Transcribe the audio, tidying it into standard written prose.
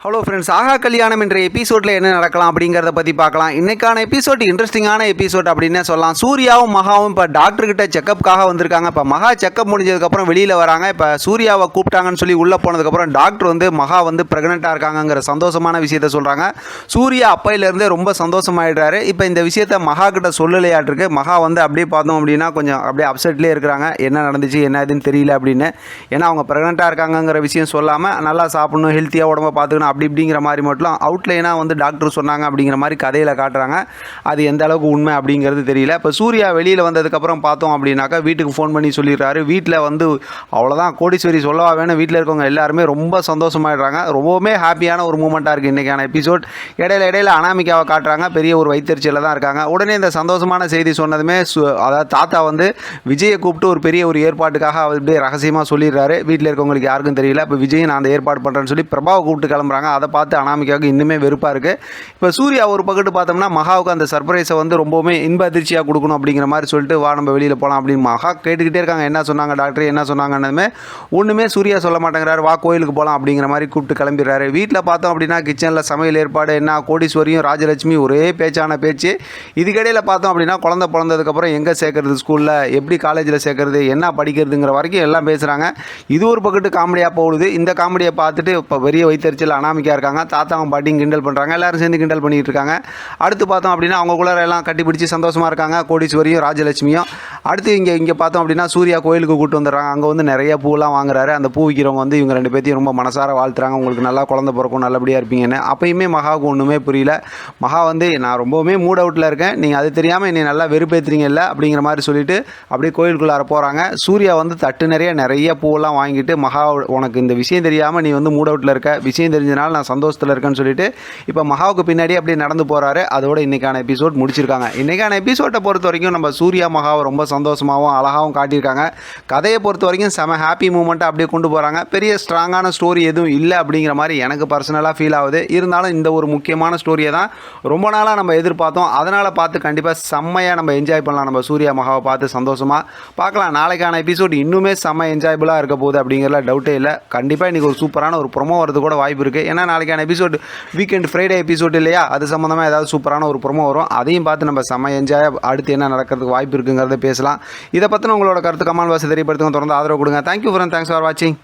Hello friends, ஆஹா கல்யாணம் என்ற எபிசோடில் என்ன நடக்கலாம் அப்படிங்கிறத பற்றி பார்க்கலாம். இன்றைக்கான எபிசோட் இன்ட்ரெஸ்டிங்கான எபிசோட் அப்படின்னே சொல்லலாம். சூர்யாவும் மகாவும் இப்போ டாக்டர்கிட்ட செக்கப்புக்காக வந்திருக்காங்க. இப்போ மகா செக்கப் முடிஞ்சதுக்கப்புறம் வெளியில் வராங்க. இப்போ சூர்யாவை கூப்பிட்டாங்கன்னு சொல்லி உள்ளே போனதுக்கப்புறம் டாக்டர் வந்து மகா வந்து ப்ரெக்னெண்ட்டாக இருக்காங்கங்கிற சந்தோஷமான விஷயத்த சொல்கிறாங்க. சூர்யா அப்பையிலேருந்தே ரொம்ப சந்தோஷமாயிடுறாரு. இப்போ இந்த விஷயத்த மகா கிட்ட சொல்லலையாட்டிருக்கு. மகா வந்து அப்படியே பார்த்தோம் அப்படின்னா கொஞ்சம் அப்படியே அப்செட்லேயே இருக்கிறாங்க. என்ன நடந்துச்சு என்ன இதுன்னு தெரியல அப்படின்னு. ஏன்னா அவங்க ப்ரெக்னெண்ட்டாக இருக்காங்கங்கிற விஷயம் சொல்லாமல் நல்லா சாப்பிடணும், ஹெல்த்தியாக உடம்ப பார்த்துக்கணும் அப்படி இப்படிங்கிற மாதிரி மட்டும் அவுட்லைனாக வந்து டாக்டர் சொன்னாங்க அப்படிங்கிற மாதிரி கதையில் காட்டுறாங்க. அது எந்த அளவுக்கு உண்மை அப்படிங்கிறது தெரியல. இப்போ சூர்யா வெளியில் வந்ததுக்கப்புறம் பார்த்தோம் அப்படின்னாக்கா வீட்டுக்கு ஃபோன் பண்ணி சொல்லிடுறாரு. வீட்டில் வந்து அவ்வளோதான் கோடீஸ்வரி சொல்லவா வேணும். வீட்டில் இருக்கவங்க எல்லாருமே ரொம்ப சந்தோஷமாயிடுறாங்க. ரொம்பவுமே ஹாப்பியான ஒரு மூமெண்ட்டாக இருக்குது இன்றைக்கான எபிசோட். இடையில அனாமிகாவை காட்டுறாங்க. பெரிய ஒரு வைத்தறிச்சலில் தான் இருக்காங்க. உடனே இந்த சந்தோஷமான செய்தி சொன்னதுமே அதாவது தாத்தா வந்து விஜயை கூப்பிட்டு ஒரு பெரிய ஒரு ஏற்பாட்டுக்காக அவர் அப்படியே ரகசியமாக சொல்லிடுறாரு. வீட்டில் இருக்கவங்களுக்கு யாருக்கும் தெரியல. இப்போ விஜய் நான் அந்த ஏற்பாடு பண்ணுறேன்னு சொல்லி பிரபாவை கூப்பிட்டு கிளம்புறாங்க. அதை பார்த்து அனாமிகாவுக்கு இன்னுமே வெறுப்பாக இருக்குது. இப்போ சூர்யா ஒரு பக்கத்து பார்த்தோம்னா மகாவுக்கு அந்த சர்ப்ரைஸை வந்து ரொம்பவுமே இன்ப அதிர்ச்சியாக கொடுக்கணும் அப்படிங்கிற மாதிரி சொல்லிட்டு வா நம்ம வெளியில் போகலாம் அப்படின்னு மகா கேட்டுக்கிட்டே இருக்காங்க. என்ன சொன்னாங்க டாக்டர் என்ன சொன்னாங்கன்னதுமே ஒன்றுமே சூர்யா சொல்ல மாட்டேங்கிறாரு. வா கோயிலுக்கு போகலாம் அப்படிங்கிற மாதிரி கூப்பிட்டு கிளம்பிடுறாரு. வீட்டில் பார்த்தோம் அப்படின்னா கிச்சனில் சமையல் ஏற்பாடு என்ன கோடீஸ்வரியும் ராஜலட்சுமி ஒரே பேச்சான பேச்சு. இதுக்கிடையில் பார்த்தோம் அப்படின்னா குழந்தை பிறந்ததுக்கப்புறம் எங்கே சேர்க்கறது, ஸ்கூலில் எப்படி காலேஜில் சேர்க்கறது, என்ன படிக்கிறதுங்கிற வரைக்கும் எல்லாம் பேசுகிறாங்க. இது ஒரு பக்கத்து காமெடியாக போகுது. இந்த காமெடியை பார்த்துட்டு இப்போ பெரிய வைத்தறிச்சல் அனாமிக்கா இருக்காங்க. தாத்தாவும் பாட்டியும் கிண்டல் பண்ணுறாங்க. எல்லாரும் சேர்ந்து கிண்டல் பண்ணிகிட்டு இருக்காங்க. அடுத்து பார்த்தோம் அப்படின்னா அவங்களுக்குள்ள எல்லாம் கட்டி பிடிச்சி சந்தோஷமாக இருக்காங்க கோடீஸ்வரியும் ராஜலட்சுமியும். அடுத்து இங்கே பார்த்தோம் அப்படின்னா சூர்யா கோயிலுக்கு கூப்பிட்டு வந்துடுறாங்க. அங்கே வந்து நிறைய பூலாம் வாங்குறாரு. அந்த பூ விற்கிறவங்க வந்து இவங்க ரெண்டு பேர்த்தையும் ரொம்ப மனசார வாழ்த்துறாங்க. உங்களுக்கு நல்லா குழந்தை பிறக்கும், நல்லபடியாக இருப்பீங்கன்னு. அப்பயுமே மகாவுக்கு ஒன்றுமே புரியல. மகா வந்து நான் ரொம்பவுமே மூட் அவுட்டில் இருக்கேன், நீங்கள் அது தெரியாமல் என்னை நல்லா வெறுப்பேற்றுறீங்க இல்லை அப்படிங்கிற மாதிரி சொல்லிட்டு அப்படியே கோயிலுக்குள்ளார போகிறாங்க. சூர்யா வந்து தட்டு நிறைய பூவெல்லாம் வாங்கிட்டு மகா உனக்கு இந்த விஷயம் தெரியாமல் நீ வந்து மூட் அவுட்டில் இருக்க, விஷயம் தெரிஞ்சனால நான் சந்தோஷத்தில் இருக்கேன்னு சொல்லிட்டு இப்போ மகாவுக்கு பின்னாடி அப்படியே நடந்து போகிறாரு. அதோட இன்றைக்கான எபிசோட் முடிச்சிருக்காங்க. இன்றைக்கான எபிசோட்டை பொறுத்த வரைக்கும் நம்ம சூர்யா மகாவை ரொம்ப சந்தோஷமாகவும் அழகாகவும் காட்டியிருக்காங்க. கதையை பொறுத்த வரைக்கும் செம ஹாப்பி மூமெண்ட்டாக அப்படியே கொண்டு போகிறாங்க. பெரிய ஸ்ட்ராங்கான ஸ்டோரி எதுவும் இல்லை அப்படிங்கிற மாதிரி எனக்கு பர்சனலாக ஃபீல் ஆகுது. இருந்தாலும் இந்த ஒரு முக்கியமான ஸ்டோரியை தான் ரொம்ப நாளாக நம்ம எதிர்பார்த்தோம். அதனால் பார்த்து கண்டிப்பாக செம்மையாக நம்ம என்ஜாய் பண்ணலாம். நம்ம சூர்யா மகாவை பார்த்து சந்தோஷமாக பார்க்கலாம். நாளைக்கான எபிசோட் இன்னுமே செம்ம என்ஜாயபுளாக இருக்க போகுது அப்படிங்கிறதுல டவுட்டே இல்லை. கண்டிப்பாக இன்றைக்கி ஒரு சூப்பரான ஒரு ப்ரொமோ வரது கூட வாய்ப்பு இருக்குது. ஏன்னா நாளைக்கான எபிசோட் வீக்கெண்ட் ஃப்ரைடே எபிசோட் இல்லையா, அது சம்மந்தமாக ஏதாவது சூப்பரான ஒரு ப்ரொமோ வரும். அதையும் பார்த்து நம்ம செம்ம என்ஜாய் அடுத்து என்ன நடக்கிறதுக்கு வாய்ப்பு இருக்குங்கிறத பேசலாம். இதை பற்றின உங்களோட கருத்து கமெண்ட் பாக்ஸில் தெரியப்படுத்துங்க. தொடர்ந்து ஆதரவு கொடுங்க. தேங்க்யூ ஃப்ரெண்ட், தேங்க்ஸ் ஃபார் வாட்சிங்.